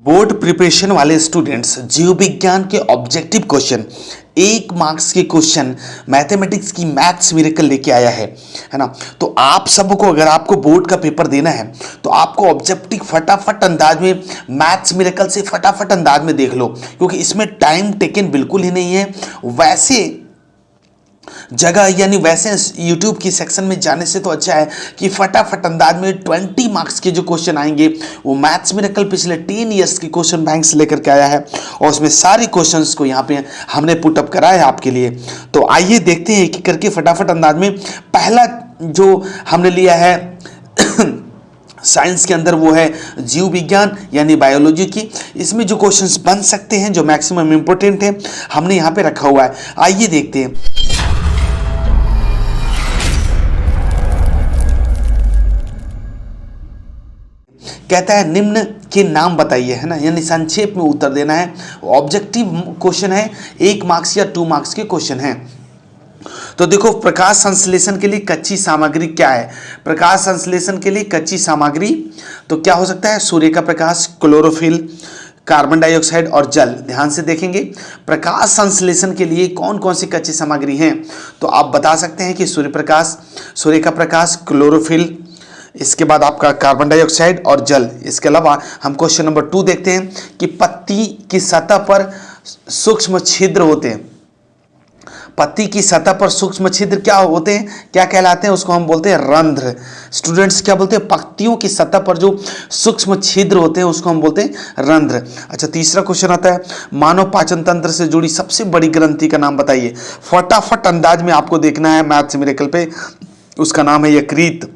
Board preparation वाले students जीव विज्ञान के ऑब्जेक्टिव क्वेश्चन 1 मार्क्स के क्वेश्चन मैथमेटिक्स की मैथ्स मिरेकल लेके आया है ना। तो आप सबको अगर आपको बोर्ड का पेपर देना है तो आपको ऑब्जेक्टिव फटाफट अंदाज में मैथ्स मिरेकल से फटाफट अंदाज में देख लो, क्योंकि इसमें टाइम टेकन बिल्कुल ही नहीं है। वैसे जगह यानी वैसे YouTube की सेक्शन में जाने से तो अच्छा है कि फटाफट अंदाज में 20 मार्क्स के जो क्वेश्चन आएंगे वो मैथ्स मिरेकल पिछले 10 इयर्स के क्वेश्चन बैंक से लेकर के आया है और उसमें सारे क्वेश्चंस को यहाँ पे हमने पुट अप करा है आपके लिए। तो आइए देखते हैं कि करके फटाफट अंदाज में पहला जो हमने लिया है साइंस के अंदर वो है जीव विज्ञान यानी बायोलॉजी की। इसमें जो क्वेश्चंस बन सकते हैं जो मैक्सिमम इंपोर्टेंट है हमने यहाँ पे रखा हुआ है, आइए देखते हैं। कहता है निम्न के नाम बताइए, है ना, यानी संक्षेप में उत्तर देना है। ऑब्जेक्टिव क्वेश्चन है, 1 मार्क्स या 2 मार्क्स के क्वेश्चन हैं। तो देखो, प्रकाश संश्लेषण के लिए कच्ची सामग्री क्या है? प्रकाश संश्लेषण के लिए कच्ची सामग्री तो क्या हो सकता है? सूर्य का प्रकाश, क्लोरोफिल, कार्बन डाइऑक्साइड और जल। ध्यान से देखेंगे प्रकाश संश्लेषण के लिए कौन कौन सी कच्ची सामग्री हैं, तो आप बता सकते हैं कि सूर्य का प्रकाश, क्लोरोफिल, इसके बाद आपका कार्बन डाइऑक्साइड और जल। इसके अलावा हम क्वेश्चन नंबर 2 देखते हैं कि पत्ती की सतह पर सूक्ष्म छिद्र होते हैं। पत्ती की सतह पर सूक्ष्म छिद्र क्या होते हैं, क्या कहलाते हैं? उसको हम बोलते हैं रंध्र। स्टूडेंट्स क्या बोलते हैं? पत्तियों की सतह पर जो सूक्ष्म छिद्र होते हैं उसको हम बोलते हैं रंध्र। अच्छा, तीसरा क्वेश्चन आता है मानव पाचन तंत्र से जुड़ी सबसे बड़ी ग्रंथि का नाम बताइए। फटाफट अंदाज में आपको देखना है मैथ्स मिरेकल पे, उसका नाम है यकृत।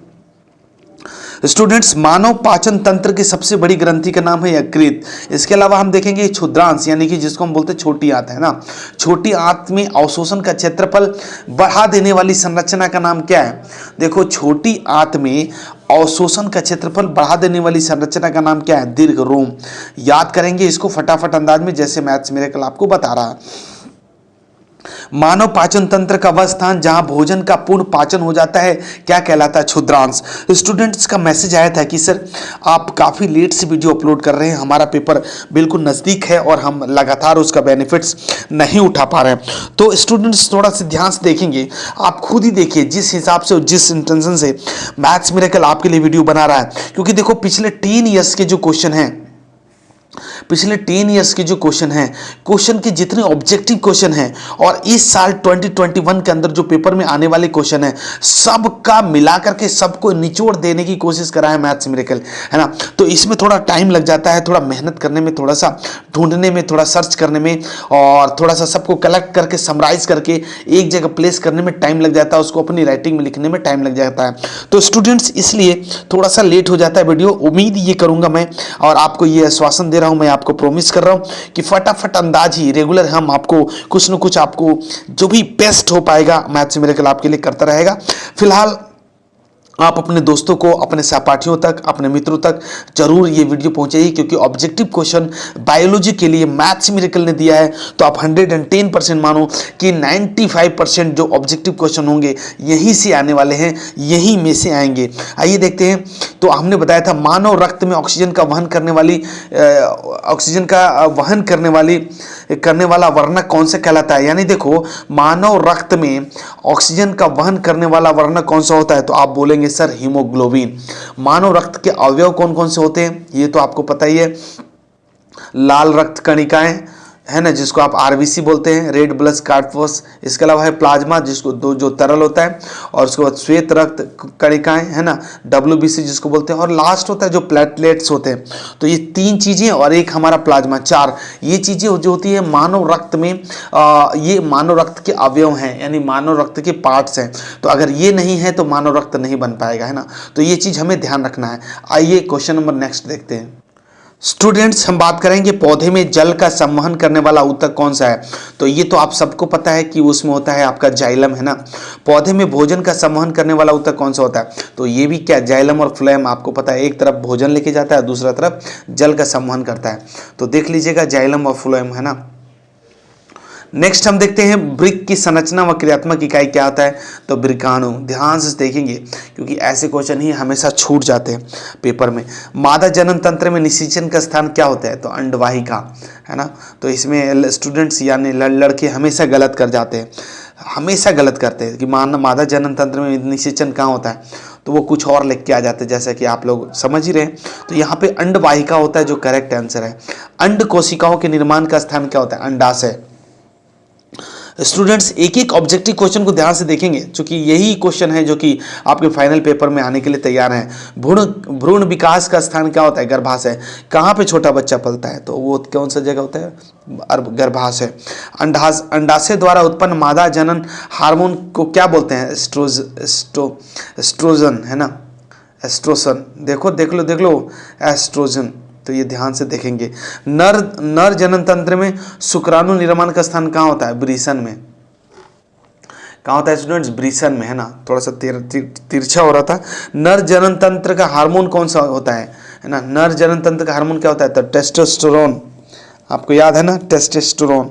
स्टूडेंट्स, मानव पाचन तंत्र की सबसे बड़ी ग्रंथि का नाम है यकृत। इसके अलावा हम देखेंगे क्षुद्रांश यानी कि जिसको हम बोलते हैं छोटी आंत, है ना। छोटी आंत में अवशोषण का क्षेत्रफल बढ़ा देने वाली संरचना का नाम क्या है? देखो, छोटी आंत में अवशोषण का क्षेत्रफल बढ़ा देने वाली संरचना का नाम क्या है? दीर्घ रोम। याद करेंगे इसको फटाफट अंदाज में, जैसे मैथ्स मिरेकल आपको बता रहा है। मानव पाचन तंत्र का वह स्थान जहां भोजन का पूर्ण पाचन हो जाता है क्या कहलाता है? क्षुद्रांश। स्टूडेंट्स का मैसेज आया था कि सर आप काफ़ी लेट से वीडियो अपलोड कर रहे हैं, हमारा पेपर बिल्कुल नज़दीक है और हम लगातार उसका बेनिफिट्स नहीं उठा पा रहे हैं। तो स्टूडेंट्स थोड़ा सा ध्यान से देखेंगे, आप खुद ही देखिए जिस हिसाब से और जिस इंटेंशन से मैथ्स मिरेकल आपके लिए वीडियो बना रहा है। क्योंकि देखो, पिछले 10 ईयर्स के जो क्वेश्चन हैं, पिछले 10 इयर्स के जो क्वेश्चन हैं, क्वेश्चन के जितने ऑब्जेक्टिव क्वेश्चन हैं और इस साल 2021 के अंदर जो पेपर में आने वाले क्वेश्चन हैं, सबका मिला करके सबको निचोड़ देने की कोशिश करा है मैथ्स मिरेकल, है ना। तो इसमें थोड़ा टाइम लग जाता है, थोड़ा मेहनत करने में, थोड़ा सा ढूंढने में, थोड़ा सर्च करने में और थोड़ा सा सबको कलेक्ट करके समराइज करके एक जगह प्लेस करने में टाइम लग जाता है, उसको अपनी राइटिंग में लिखने में टाइम लग जाता है। तो स्टूडेंट्स इसलिए थोड़ा सा लेट हो जाता है वीडियो। उम्मीद ये करूँगा मैं और आपको ये आश्वासन दे रहा हूँ, मैं आपको प्रॉमिस कर रहा हूं कि फटाफट अंदाज ही रेगुलर हम आपको कुछ न कुछ आपको जो भी बेस्ट हो पाएगा मैथ्स मिरेकल आपके लिए करता रहेगा। फिलहाल आप अपने दोस्तों को, अपने सहपाठियों तक, अपने मित्रों तक जरूर ये वीडियो पहुंचाइए, क्योंकि ऑब्जेक्टिव क्वेश्चन बायोलॉजी के लिए मैथ्स मिरेकल ने दिया है तो आप 110% मानो कि 95% जो ऑब्जेक्टिव क्वेश्चन होंगे यहीं से आने वाले हैं, यहीं में से आएंगे। आइए देखते हैं। तो हमने बताया था मानव रक्त में ऑक्सीजन का वहन करने वाला वर्णक कौन सा कहलाता है? यानी देखो, मानव रक्त में ऑक्सीजन का वहन करने वाला वर्णक कौन सा होता है? तो आप बोलेंगे सर हीमोग्लोबिन। मानव रक्त के अवयव कौन कौन से होते हैं? ये तो आपको पता ही है। लाल रक्त कणिकाएं, है ना, जिसको आप आरबीसी बोलते हैं, रेड ब्लड कॉर्पस। इसके अलावा है प्लाज्मा, जिसको जो तरल होता है, और उसके बाद श्वेत रक्त कणिकाएं, है ना, डब्ल्यूबीसी जिसको बोलते हैं, और लास्ट होता है जो प्लेटलेट्स होते हैं। तो ये 3 चीजें और एक हमारा प्लाज्मा, 4 ये चीजें जो होती है मानव रक्त में, ये मानव रक्त के अवयव हैं, यानी मानव रक्त के पार्ट्स हैं। तो अगर ये नहीं है तो मानव रक्त नहीं बन पाएगा, है ना। तो ये चीज हमें ध्यान रखना है। आइए क्वेश्चन नंबर नेक्स्ट देखते हैं। स्टूडेंट्स, हम बात करेंगे पौधे में जल का संवहन करने वाला ऊतक कौन सा है? तो ये तो आप सबको पता है कि उसमें होता है आपका जाइलम, है ना। पौधे में भोजन का संवहन करने वाला ऊतक कौन सा होता है? तो ये भी क्या, जाइलम और फ्लोएम आपको पता है, एक तरफ भोजन लेके जाता है, दूसरा तरफ जल का संवहन करता है। तो देख लीजिएगा जाइलम और फ्लोएम, है ना। नेक्स्ट हम देखते हैं ब्रिक की संरचना व क्रियात्मक इकाई क्या होता है, तो ब्रिकाणु। ध्यान से देखेंगे क्योंकि ऐसे क्वेश्चन ही हमेशा छूट जाते हैं पेपर में। मादा जनन तंत्र में निषेचन का स्थान क्या होता है, तो अंडवाहिका, है ना। तो इसमें स्टूडेंट्स यानी लड़के हमेशा गलत कर जाते हैं, हमेशा गलत करते हैं कि मादा जनन तंत्र में निषेचन कहाँ होता है, तो वो कुछ और लिख के आ जाते हैं, जैसा कि आप लोग समझ ही रहे हैं। तो यहाँ पे अंडवाहिका होता है जो करेक्ट आंसर है। अंड कोशिकाओं के निर्माण का स्थान क्या होता है, अंडाशय। स्टूडेंट्स एक एक ऑब्जेक्टिव क्वेश्चन को ध्यान से देखेंगे क्योंकि यही क्वेश्चन है जो कि आपके फाइनल पेपर में आने के लिए तैयार हैं। भ्रूण विकास का स्थान क्या होता है, गर्भाशय। कहाँ पे छोटा बच्चा पलता है, तो वो कौन सा जगह होता है, गर्भाशय। अंडाशय द्वारा उत्पन्न मादा जनन हार्मोन को क्या बोलते हैं, एस्ट्रोजन, है ना, एस्ट्रोसन। देख लो एस्ट्रोजन। तो ये ध्यान से देखेंगे। नर जनन तंत्र में शुक्राणु निर्माण का स्थान कहाँ होता है, ब्रीसन में। कहाँ होता है स्टूडेंट्स, ब्रीसन में, है ना। थोड़ा सा तिरछा हो रहा था। नर जनन तंत्र का हार्मोन कौन सा होता है ना, नर जनन तंत्र का हार्मोन क्या होता है, तो टेस्टोस्टेरोन। आपको याद है ना, टेस्टोस्टेरोन।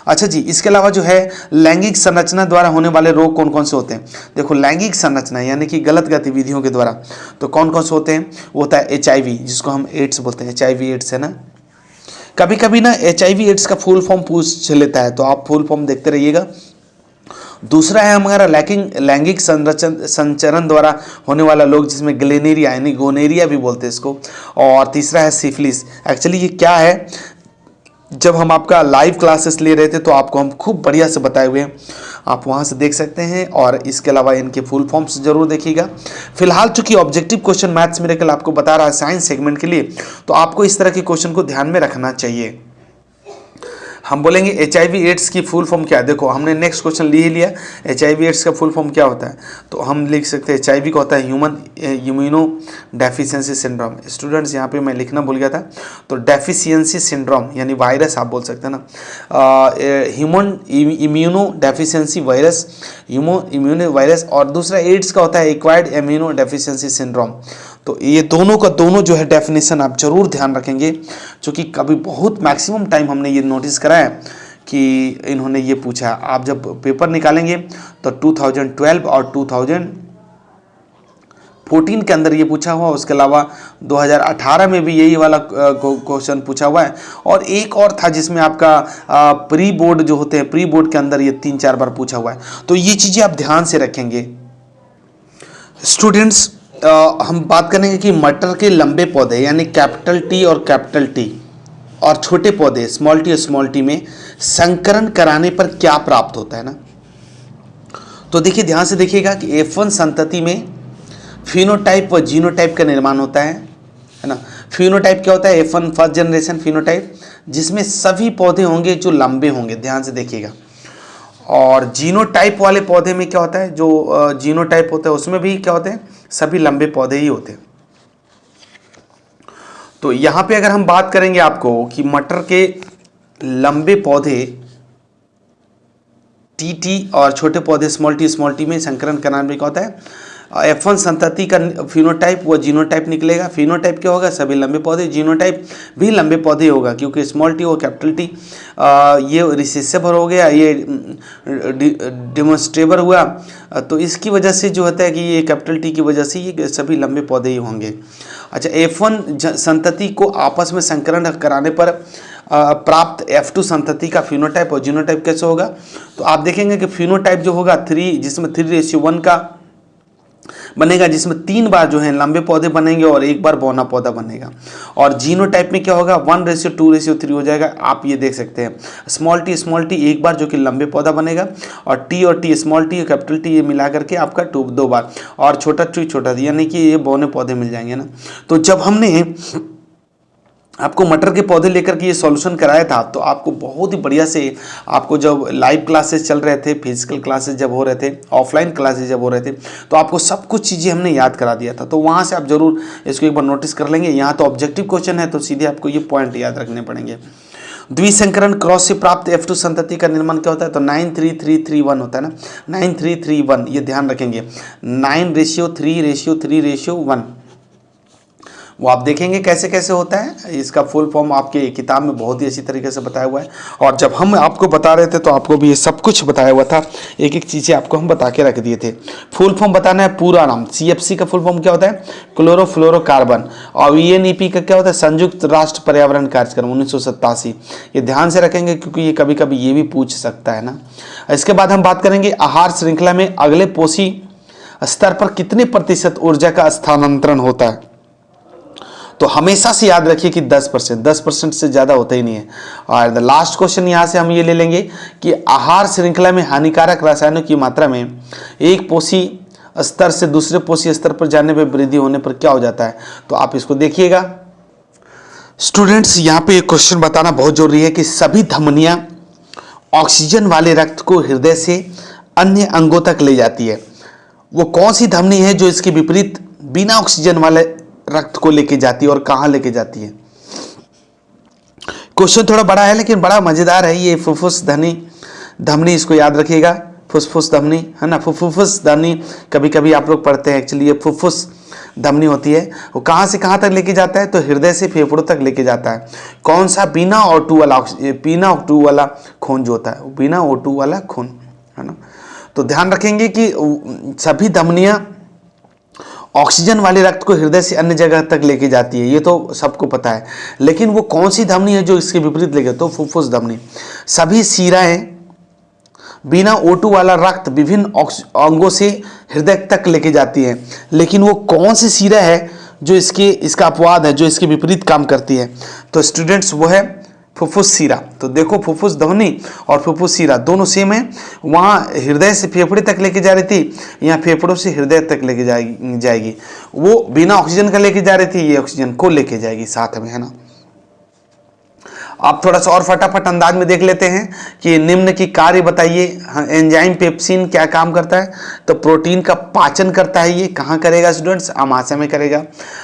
अच्छा जी, इसके अलावा जो है लैंगिक संरचना द्वारा होने वाले रोग कौन कौन से होते हैं। देखो लैंगिक संरचना यानी कि गलत गतिविधियों के द्वारा तो कौन कौन से होते हैं, वो होता है HIV, जिसको हम एड्स बोलते हैं, HIV एड्स, है ना। कभी कभी ना HIV एड्स का फुल फॉर्म पूछ लेता है, तो आप फुल फॉर्म देखते रहिएगा। दूसरा है हमारा लैंगिक संचरण द्वारा होने वाला रोग, जिसमें ग्लेनेरिया यानी गोनेरिया भी बोलते हैं इसको। और तीसरा है सिफिलिस। एक्चुअली ये क्या है, जब हम आपका लाइव क्लासेस ले रहे थे तो आपको हम खूब बढ़िया से बताए हुए हैं, आप वहाँ से देख सकते हैं। और इसके अलावा इनके फुल फॉर्म्स जरूर देखिएगा। फिलहाल चूंकि ऑब्जेक्टिव क्वेश्चन मैथ्स मिरेकल आपको बता रहा है साइंस सेगमेंट के लिए, तो आपको इस तरह के क्वेश्चन को ध्यान में रखना चाहिए। हम बोलेंगे HIV एड्स की फुल फॉर्म क्या है। देखो हमने नेक्स्ट क्वेश्चन ले ही लिया, HIV एड्स का फुल फॉर्म क्या होता है, तो हम लिख सकते हैं HIV का होता है human immuno deficiency syndrome. Students यहाँ पे मैं लिखना भूल गया था, तो डेफिशिएंसी सिंड्रोम यानी वायरस आप बोल सकते हैं ना, human immuno deficiency virus, immuno virus. और दूसरा एड्स का होता है एक्वायर्ड इम्यूनो डेफिशिएंसी सिंड्रोम। तो ये दोनों का दोनों जो है डेफिनेशन आप जरूर ध्यान रखेंगे, क्योंकि कभी बहुत मैक्सिमम टाइम हमने ये नोटिस करा है कि इन्होंने ये पूछा। आप जब पेपर निकालेंगे तो 2012 और 2014 के अंदर ये पूछा हुआ, उसके अलावा 2018 में भी यही वाला क्वेश्चन पूछा हुआ है। और एक और था जिसमें आपका प्री बोर्ड जो होते हैं, प्री बोर्ड के अंदर ये 3-4 बार पूछा हुआ है। तो ये चीज़ें आप ध्यान से रखेंगे। स्टूडेंट्स हम बात करेंगे कि मटर के लंबे पौधे यानी कैपिटल T और कैपिटल T और छोटे पौधे स्मॉल t और स्मॉल t में संकरण कराने पर क्या प्राप्त होता है ना। तो देखिए ध्यान से देखिएगा कि F1 संतति में फिनोटाइप व जीनोटाइप का निर्माण होता है ना। फिनोटाइप क्या होता है, F1 फर्स्ट जनरेशन फिनोटाइप, जिसमें सभी पौधे होंगे जो लंबे होंगे, ध्यान से देखिएगा। और जीनोटाइप वाले पौधे में क्या होता है, जो जीनोटाइप होता है उसमें भी क्या होते हैं, सभी लंबे पौधे ही होते हैं। तो यहाँ पे अगर हम बात करेंगे आपको कि मटर के लंबे पौधे TT और छोटे पौधे स्मॉल t में संकरण कराने में क्या होता है, F1 संतति का फिनोटाइप व जीनोटाइप निकलेगा। फिनोटाइप क्या होगा, सभी लंबे पौधे, जीनोटाइप भी लंबे पौधे होगा, क्योंकि स्मॉल t और कैपिटल T ये रिसेसिव हो गया, ये डेमोन्स्ट्रेबल हुआ। तो इसकी वजह से जो होता है कि ये कैपिटल T की वजह से ये सभी लंबे पौधे ही होंगे। अच्छा, F1 संतति को आपस में संकरण कराने पर प्राप्त F2 संतति का फिनोटाइप और जीनोटाइप कैसे होगा, तो आप देखेंगे कि फिनोटाइप जो होगा 3, जिसमें 3:1 का बनेगा, जिसमें 3 बार जो है लंबे पौधे बनेंगे और 1 बार बौना पौधा बनेगा। और जीनोटाइप में क्या होगा, 1:2:3 हो जाएगा। आप ये देख सकते हैं स्मॉल t 1 बार जो कि लंबे पौधा बनेगा, और T और T स्मॉल t और कैपिटल T ये मिला करके आपका 2 बार, और छोटा t यानी कि ये बौने पौधे मिल जाएंगे ना। तो जब हमने आपको मटर के पौधे लेकर के ये सॉल्यूशन कराया था, तो आपको बहुत ही बढ़िया से, आपको जब लाइव क्लासेस चल रहे थे, फिजिकल क्लासेस जब हो रहे थे, ऑफलाइन क्लासेस जब हो रहे थे, तो आपको सब कुछ चीज़ें हमने याद करा दिया था। तो वहाँ से आप जरूर इसको एक बार नोटिस कर लेंगे। यहाँ तो ऑब्जेक्टिव क्वेश्चन है, तो सीधे आपको ये पॉइंट याद रखने पड़ेंगे। द्विसंकरण क्रॉस से प्राप्त F2 संतति का निर्माण क्या होता है, तो 9:3:3:1 होता है ना, 9:3:3:1, ये ध्यान रखेंगे, 9:3:3:1। वो आप देखेंगे कैसे कैसे होता है। इसका फुल फॉर्म आपके किताब में बहुत ही अच्छी तरीके से बताया हुआ है, और जब हम आपको बता रहे थे तो आपको भी ये सब कुछ बताया हुआ था, एक एक चीज़ें आपको हम बता के रख दिए थे। फुल फॉर्म बताना है पूरा नाम। CFC का फुल फॉर्म क्या होता है? क्लोरोफ्लोरोकार्बन। और UNEP का क्या होता है? संयुक्त राष्ट्र पर्यावरण कार्यक्रम 1987। ये ध्यान से रखेंगे क्योंकि ये कभी कभी ये भी पूछ सकता है ना। इसके बाद हम बात करेंगे आहार श्रृंखला में अगले पोषी स्तर पर कितने प्रतिशत ऊर्जा का स्थानांतरण होता है? तो हमेशा से याद रखिए कि 10%, 10% से ज़्यादा होता ही नहीं है। और द लास्ट क्वेश्चन यहाँ से हम ये ले लेंगे कि आहार श्रृंखला में हानिकारक रसायनों की मात्रा में एक पोषी स्तर से दूसरे पोषी स्तर पर जाने पर वृद्धि होने पर क्या हो जाता है? तो आप इसको देखिएगा स्टूडेंट्स। यहाँ पे एक क्वेश्चन बताना बहुत जरूरी है कि सभी धमनियाँ ऑक्सीजन वाले रक्त को हृदय से अन्य अंगों तक ले जाती है। वो कौन सी धमनी है जो इसके विपरीत बिना ऑक्सीजन वाले रक्त को लेके जाती है और कहाँ लेके जाती है? क्वेश्चन थोड़ा बड़ा है लेकिन बड़ा मजेदार है। ये फुफ्फुस धमनी, इसको याद रखिएगा। फुफ्फुस धमनी है ना, फुफ्फुस धमनी कभी कभी आप लोग पढ़ते हैं। एक्चुअली ये फुफ्फुस धमनी होती है। वो कहाँ से कहाँ तक लेके जाता है? तो हृदय से फेफड़ों तक लेके जाता है। कौन सा? बिना O2 वाला खून जो होता है, बिना O2 वाला खून, है ना। तो ध्यान रखेंगे कि सभी धमनियां ऑक्सीजन वाले रक्त को हृदय से अन्य जगह तक लेके जाती है, ये तो सबको पता है। लेकिन वो कौन सी धमनी है जो इसके विपरीत लेके? तो फुफ्फुस धमनी। सभी शिराएं बिना O2 वाला रक्त विभिन्न अंगों से हृदय तक लेके जाती है, लेकिन वो कौन सी शिरा है जो इसका अपवाद है, जो इसके विपरीत काम करती है? तो स्टूडेंट्स वो है फुफ्फुस शिरा। तो देखो फुफ्फुस ध्वनि और फुफ्फुस शिरा दोनों सेम है। वहाँ हृदय से फेफड़े तक लेके जा रही थी, यहाँ फेफड़ों से हृदय तक लेके जाएगी। वो बिना ऑक्सीजन का लेके जा रही थी, ये ऑक्सीजन को लेके जाएगी साथ में, है ना। आप थोड़ा सा और फटाफट अंदाज में देख लेते हैं कि निम्न की कार्य बताइए। एंजाइम पेप्सिन क्या काम करता है? तो प्रोटीन का पाचन करता है। ये कहाँ करेगा स्टूडेंट्स? आमाशय में करेगा।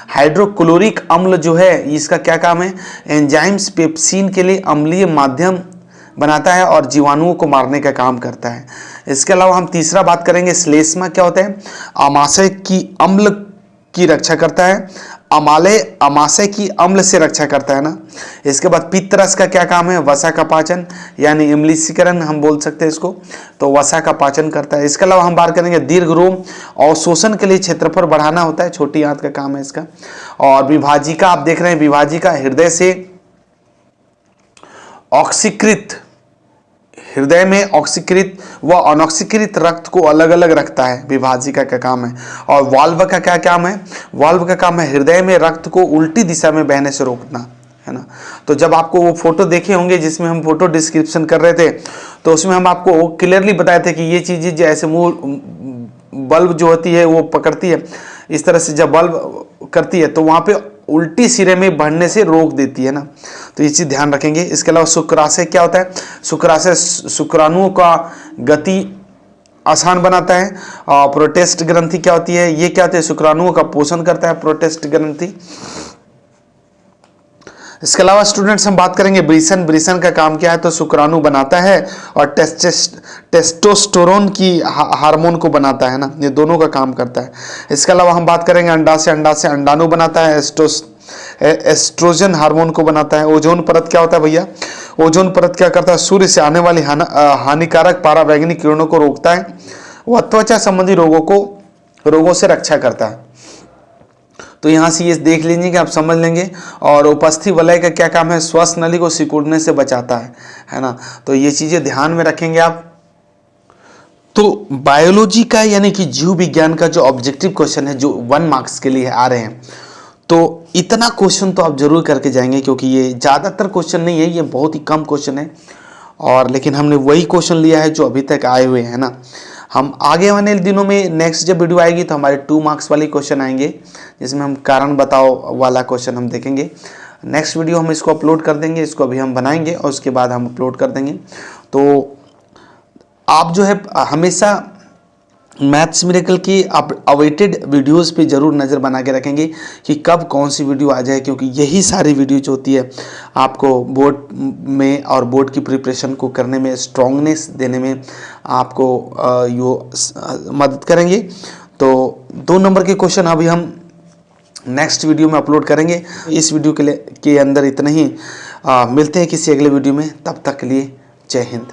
हाइड्रोक्लोरिक अम्ल जो है इसका क्या काम है? एंजाइम्स पेप्सिन के लिए अम्लीय माध्यम बनाता है और जीवाणुओं को मारने का काम करता है। इसके अलावा हम तीसरा बात करेंगे श्लेष्मा क्या होता है? आमाशय की अम्ल की रक्षा करता है। आमाशय की अम्ल से रक्षा करता है ना। इसके बाद पित्तरस का क्या काम है? वसा का पाचन, यानी इम्लीसीकरण हम बोल सकते हैं इसको। तो वसा का पाचन करता है। इसके अलावा हम बात करेंगे दीर्घ रोम अवशोषण के लिए क्षेत्रफल बढ़ाना होता है, छोटी आंत का काम है इसका। और विभाजिका आप देख रहे हैं, विभाजिका हृदय से ऑक्सीकृत, हृदय में ऑक्सीकृत व अनऑक्सीकृत रक्त को अलग अलग रखता है, विभाजिका का काम है। और वाल्व का क्या काम है? वाल्व का काम है हृदय में रक्त को उल्टी दिशा में बहने से रोकना, है ना। तो जब आपको वो फोटो देखे होंगे जिसमें हम फोटो डिस्क्रिप्शन कर रहे थे, तो उसमें हम आपको क्लियरली बताए थे कि ये चीज़ें जैसे मुंह बल्ब जो होती है वो पकड़ती है, इस तरह से जब बल्ब करती है तो वहाँ पे उल्टी सिरे में बढ़ने से रोक देती है ना। तो ये चीज़ ध्यान रखेंगे। इसके अलावा शुक्राशय क्या होता है? शुक्राशय शुक्राणुओं का गति आसान बनाता है। और प्रोटेस्ट ग्रंथि क्या होती है? ये क्या होती है? शुक्राणुओं का पोषण करता है प्रोटेस्ट ग्रंथि। इसके अलावा स्टूडेंट्स हम बात करेंगे ब्रिसन का काम क्या है? तो शुक्राणु बनाता है और टेस्टोस्टेरोन की हार्मोन को बनाता है ना, ये दोनों का काम करता है। इसके अलावा हम बात करेंगे अंडा से अंडाणु बनाता है, एस्ट्रोजन हार्मोन को बनाता है। ओजोन परत क्या होता है भैया? ओजोन परत क्या करता है? सूर्य से आने वाली हानिकारक पराबैंगनी किरणों को रोकता है। वह त्वचा संबंधी रोगों से रक्षा करता है। तो यहाँ से ये देख लीजिए कि आप समझ लेंगे। और उपस्थित वलय का क्या काम है? श्वास नली को सिकुड़ने से बचाता है ना। तो ये चीजें ध्यान में रखेंगे आप। तो बायोलॉजी का यानी कि जीव विज्ञान का जो ऑब्जेक्टिव क्वेश्चन है, जो 1 मार्क्स के लिए आ रहे हैं, तो इतना क्वेश्चन तो आप जरूर करके जाएंगे, क्योंकि ये ज़्यादातर क्वेश्चन नहीं है, ये बहुत ही कम क्वेश्चन है। और लेकिन हमने वही क्वेश्चन लिया है जो अभी तक आए हुए हैं ना। हम आगे वाले दिनों में नेक्स्ट जब वीडियो आएगी तो हमारे 2 मार्क्स वाले क्वेश्चन आएंगे, जिसमें हम कारण बताओ वाला क्वेश्चन हम देखेंगे। नेक्स्ट वीडियो हम इसको अपलोड कर देंगे, इसको अभी हम बनाएंगे और उसके बाद हम अपलोड कर देंगे। तो आप जो है हमेशा मैथ्स मिरेकल की अवेटेड वीडियोस पे ज़रूर नज़र बना के रखेंगे कि कब कौन सी वीडियो आ जाए, क्योंकि यही सारी वीडियो जो होती है आपको बोर्ड में और बोर्ड की प्रिपरेशन को करने में, स्ट्रॉन्गनेस देने में आपको मदद करेंगे। तो 2 नंबर के क्वेश्चन अभी हम नेक्स्ट वीडियो में अपलोड करेंगे। इस वीडियो के अंदर इतना ही। मिलते हैं किसी अगले वीडियो में, तब तक के लिए जय हिंद।